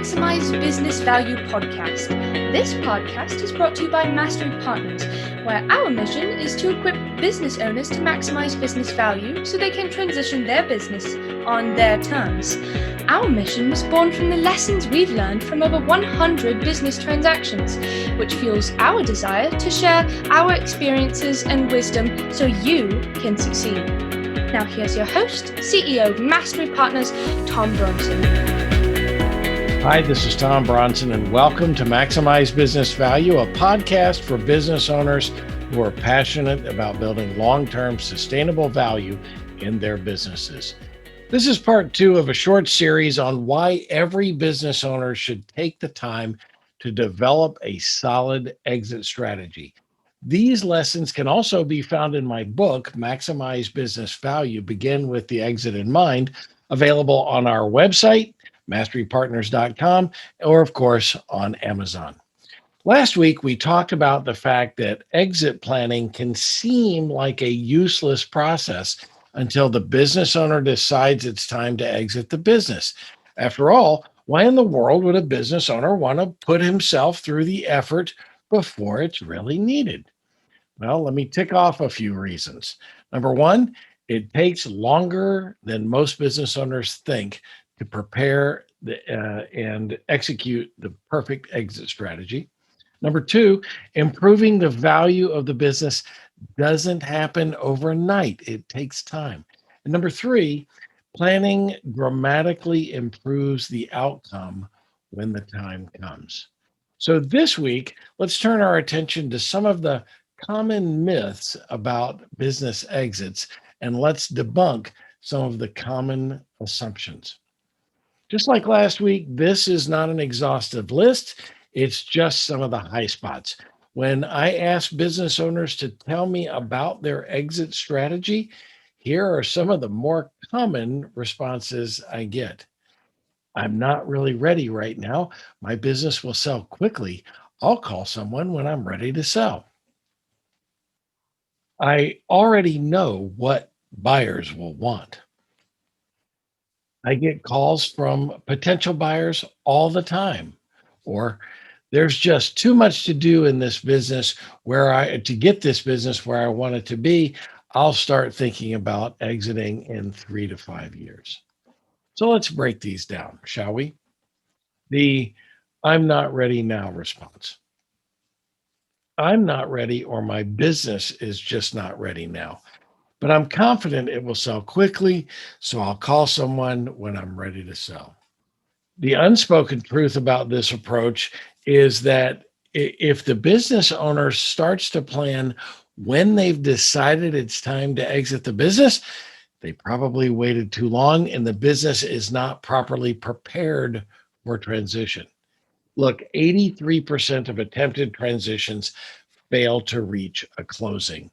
Maximize Business Value podcast. This podcast is brought to you by Mastery Partners, where our mission is to equip business owners to maximize business value so they can transition their business on their terms. Our mission was born from the lessons we've learned from over 100 business transactions, which fuels our desire to share our experiences and wisdom so you can succeed. Now here's your host, CEO of Mastery Partners, Tom Bronson. Hi, this is Tom Bronson, and welcome to Maximize Business Value, a podcast for business owners who are passionate about building long-term sustainable value in their businesses. This is part 2 of a short series on why every business owner should take the time to develop a solid exit strategy. These lessons can also be found in my book, Maximize Business Value, Begin with the Exit in Mind, available on our website, masterypartners.com, or of course on Amazon. Last week, we talked about the fact that exit planning can seem like a useless process until the business owner decides it's time to exit the business. After all, why in the world would a business owner want to put himself through the effort before it's really needed? Well, let me tick off a few reasons. Number one, it takes longer than most business owners think to prepare and execute the perfect exit strategy. Number two, improving the value of the business doesn't happen overnight. It takes time. And number three, planning dramatically improves the outcome when the time comes. So this week, let's turn our attention to some of the common myths about business exits, and let's debunk some of the common assumptions. Just like last week, this is not an exhaustive list. It's just some of the high spots. When I ask business owners to tell me about their exit strategy, here are some of the more common responses I get. I'm not really ready right now. My business will sell quickly. I'll call someone when I'm ready to sell. I already know what buyers will want. I get calls from potential buyers all the time. Or there's just too much to do in this business to get this business where I want it to be. I'll start thinking about exiting in 3 to 5 years. So let's break these down, shall we? The I'm not ready now response. I'm not ready, or my business is just not ready now. But I'm confident it will sell quickly, so I'll call someone when I'm ready to sell. The unspoken truth about this approach is that if the business owner starts to plan when they've decided it's time to exit the business, they probably waited too long and the business is not properly prepared for transition. Look, 83% of attempted transitions fail to reach a closing.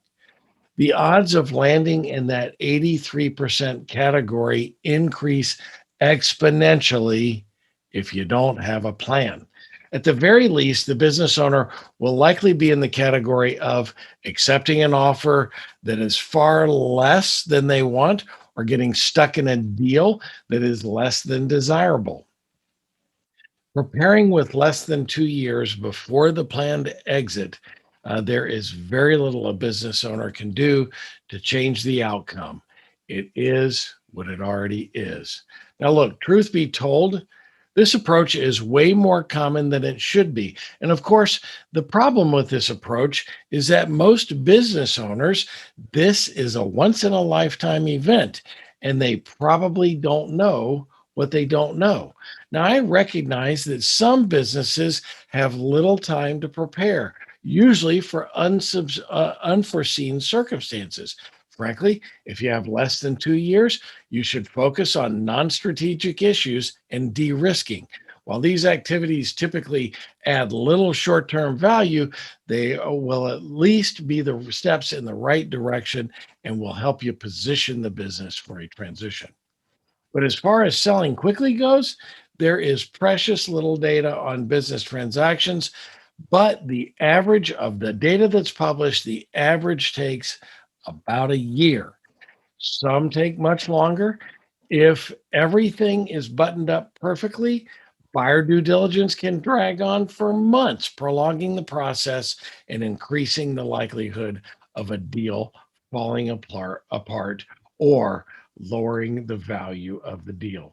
The odds of landing in that 83% category increase exponentially if you don't have a plan. At the very least, the business owner will likely be in the category of accepting an offer that is far less than they want or getting stuck in a deal that is less than desirable. Preparing with less than 2 years before the planned exit, there is very little a business owner can do to change the outcome. It is what it already is. Now, look, truth be told, this approach is way more common than it should be. And of course, the problem with this approach is that most business owners, this is a once-in-a-lifetime event, and they probably don't know what they don't know. Now, I recognize that some businesses have little time to prepare, usually for unforeseen circumstances. Frankly, if you have less than 2 years, you should focus on non-strategic issues and de-risking. While these activities typically add little short-term value, they will at least be the steps in the right direction and will help you position the business for a transition. But as far as selling quickly goes, there is precious little data on business transactions, but the average of the data that's published, the average takes about a year. Some take much longer. If everything is buttoned up perfectly, Buyer due diligence can drag on for months, prolonging the process and increasing the likelihood of a deal falling apart or lowering the value of the deal.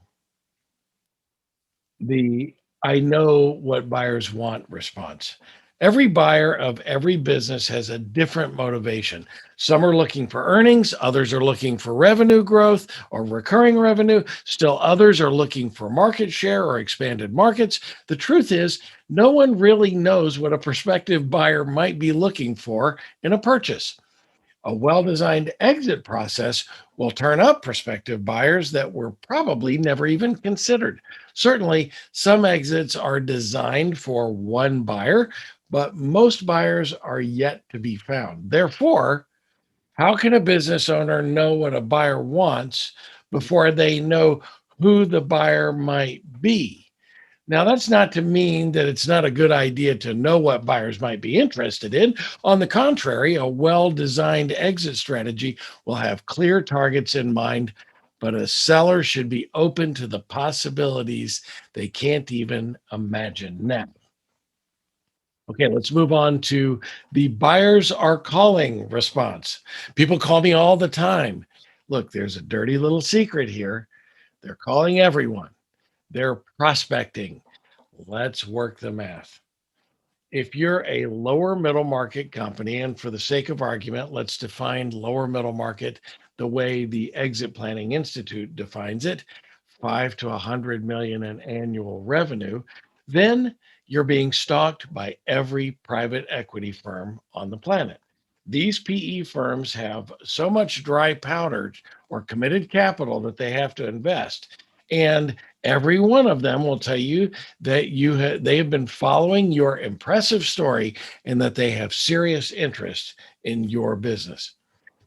The "I know what buyers want" response. Every buyer of every business has a different motivation. Some are looking for earnings, others are looking for revenue growth or recurring revenue, still others are looking for market share or expanded markets. The truth is, no one really knows what a prospective buyer might be looking for in a purchase. A well designed exit process will turn up prospective buyers that were probably never even considered. Certainly, some exits are designed for one buyer, but most buyers are yet to be found. Therefore, how can a business owner know what a buyer wants before they know who the buyer might be? Now, that's not to mean that it's not a good idea to know what buyers might be interested in. On the contrary, a well designed exit strategy will have clear targets in mind, but a seller should be open to the possibilities they can't even imagine now. Okay, let's move on to the buyers are calling response. People call me all the time. Look, there's a dirty little secret here. They're calling everyone, they're prospecting. Let's work the math. If you're a lower middle market company, and for the sake of argument, let's define lower middle market the way the Exit Planning Institute defines it, 5 to 100 million in annual revenue, then you're being stalked by every private equity firm on the planet. These PE firms have so much dry powder or committed capital that they have to invest. And every one of them will tell you that they have been following your impressive story and that they have serious interest in your business.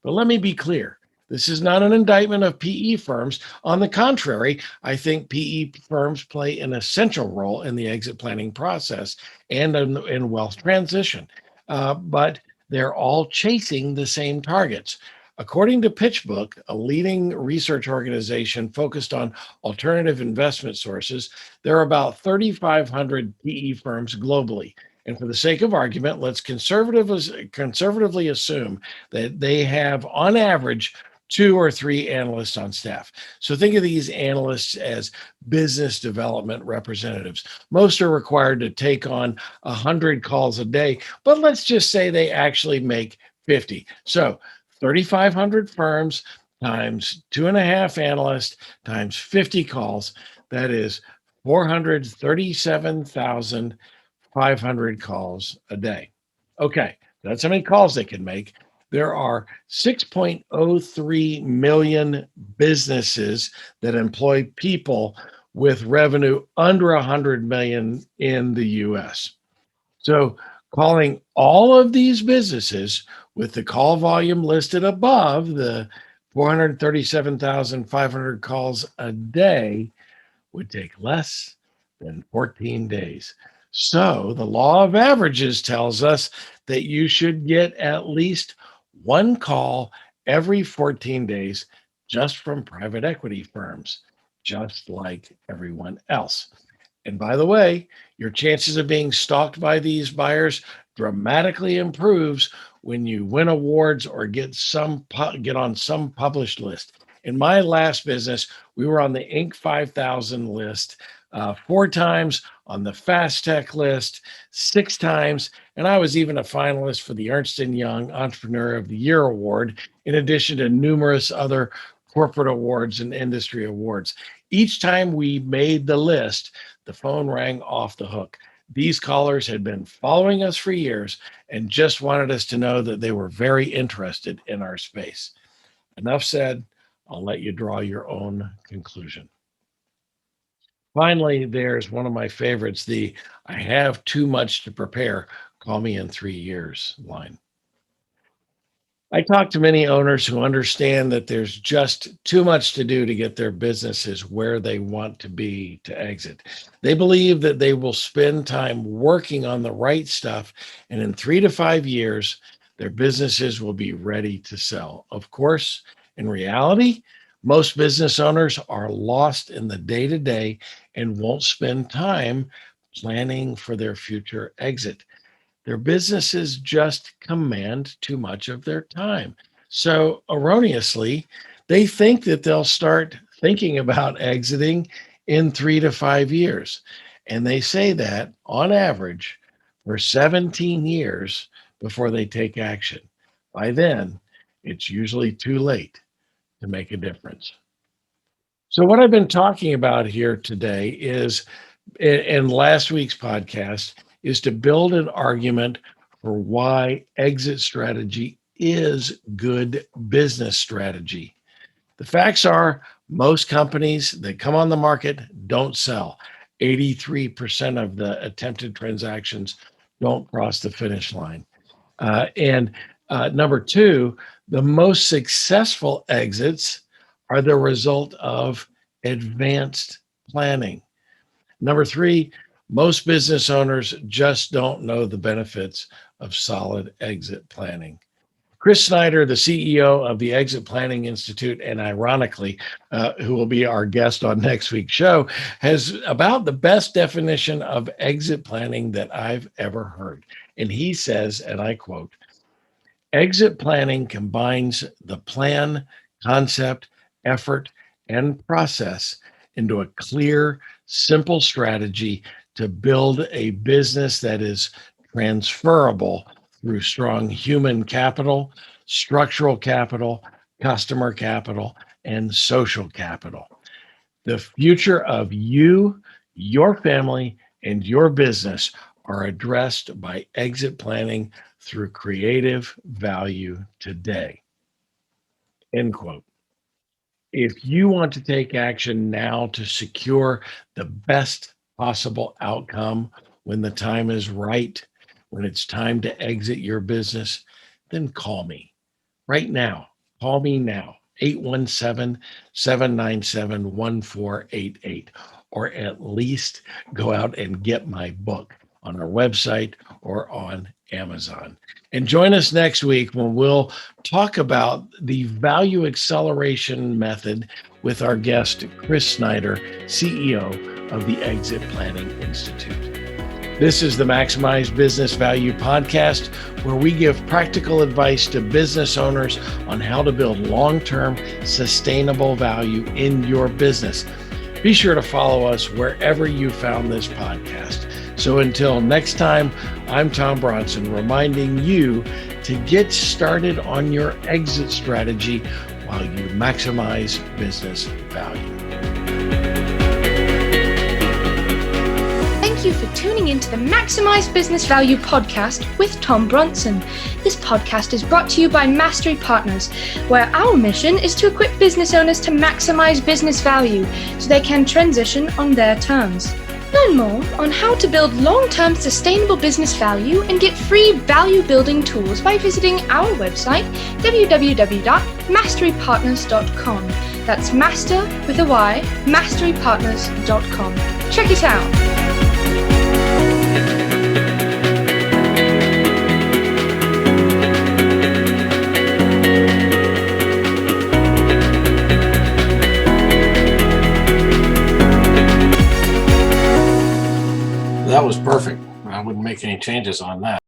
But let me be clear. This is not an indictment of PE firms. On the contrary, I think PE firms play an essential role in the exit planning process and in wealth transition. But they're all chasing the same targets. According to PitchBook, a leading research organization focused on alternative investment sources, there are about 3,500 PE firms globally. And for the sake of argument, let's conservatively assume that they have, on average, two or three analysts on staff. So think of these analysts as business development representatives. Most are required to take on 100 calls a day, but let's just say they actually make 50. So 3,500 firms times 2.5 analysts times 50 calls, that is 437,500 calls a day. Okay, that's how many calls they can make. There are 6.03 million businesses that employ people with revenue under 100 million in the US. So, calling all of these businesses with the call volume listed above, the 437,500 calls a day, would take less than 14 days. So the law of averages tells us that you should get at least one call every 14 days just from private equity firms, just like everyone else. And by the way, your chances of being stalked by these buyers dramatically improves when you win awards or get on some published list. In my last business, we were on the Inc. 5000 list 4 times, on the Fast Tech list 6 times, and I was even a finalist for the Ernst & Young Entrepreneur of the Year award, in addition to numerous other corporate awards and industry awards. Each time we made the list, the phone rang off the hook. These callers had been following us for years and just wanted us to know that they were very interested in our space. Enough said. I'll let you draw your own conclusion. Finally, there's one of my favorites, the "I have too much to prepare. Call me in 3 years" line. I talk to many owners who understand that there's just too much to do to get their businesses where they want to be to exit. They believe that they will spend time working on the right stuff, and in 3 to 5 years, their businesses will be ready to sell. Of course, in reality, Most business owners are lost in the day to day and won't spend time planning for their future exit. Their businesses just command too much of their time. So, erroneously, they think that they'll start thinking about exiting in 3 to 5 years. And they say that on average for 17 years before they take action. By then, it's usually too late to make a difference. So, what I've been talking about here today is in last week's podcast is to build an argument for why exit strategy is good business strategy. The facts are most companies that come on the market don't sell. 83% of the attempted transactions don't cross the finish line. And number two, the most successful exits are the result of advanced planning. Number three, most business owners just don't know the benefits of solid exit planning. Chris Snyder, the CEO of the Exit Planning Institute, and ironically, who will be our guest on next week's show, has about the best definition of exit planning that I've ever heard. And he says, and I quote, exit planning combines the plan, concept, effort, and process into a clear, simple strategy to build a business that is transferable through strong human capital, structural capital, customer capital, and social capital. The future of you, your family, and your business are addressed by exit planning through creative value today. End quote. If you want to take action now to secure the best possible outcome when the time is right, when it's time to exit your business, then call me right now. Call me now, 817-797-1488, or at least go out and get my book on our website or on Amazon. And join us next week when we'll talk about the value acceleration method with our guest, Chris Snyder, CEO of the Exit Planning Institute. This is the Maximize Business Value podcast, where we give practical advice to business owners on how to build long-term sustainable value in your business. Be sure to follow us wherever you found this podcast. So until next time, I'm Tom Bronson, reminding you to get started on your exit strategy while you maximize business value. Thank you for tuning in to the Maximize Business Value podcast with Tom Bronson. This podcast is brought to you by Mastery Partners, where our mission is to equip business owners to maximize business value so they can transition on their terms. Learn more on how to build long-term sustainable business value and get free value-building tools by visiting our website, www.masterypartners.com. That's master with a Y, masterypartners.com. Check it out. That was perfect. I wouldn't make any changes on that.